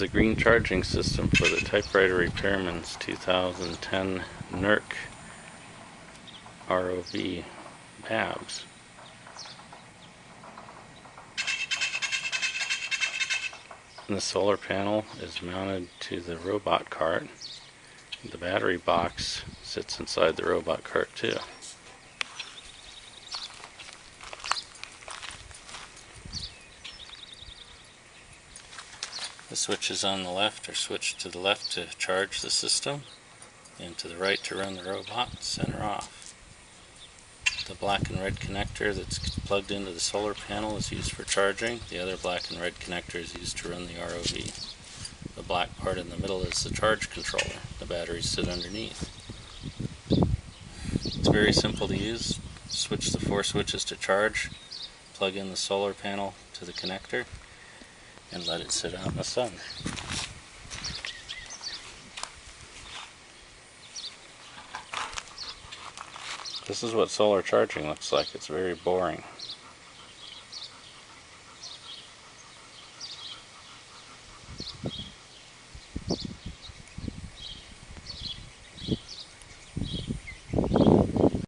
the green charging system for the Typewriter Repairman's 2010 NERC ROV BABS. And the solar panel is mounted to the robot cart. The battery box sits inside the robot cart too. The switches on the left are switched to the left to charge the system, and to the right to run the robot, center off. The black and red connector that's plugged into the solar panel is used for charging. The other black and red connector is used to run the ROV. The black part in the middle is the charge controller. The batteries sit underneath. It's very simple to use. Switch the 4 switches to charge, plug in the solar panel to the connector, and let it sit out in the sun. This is what solar charging looks like. It's very boring.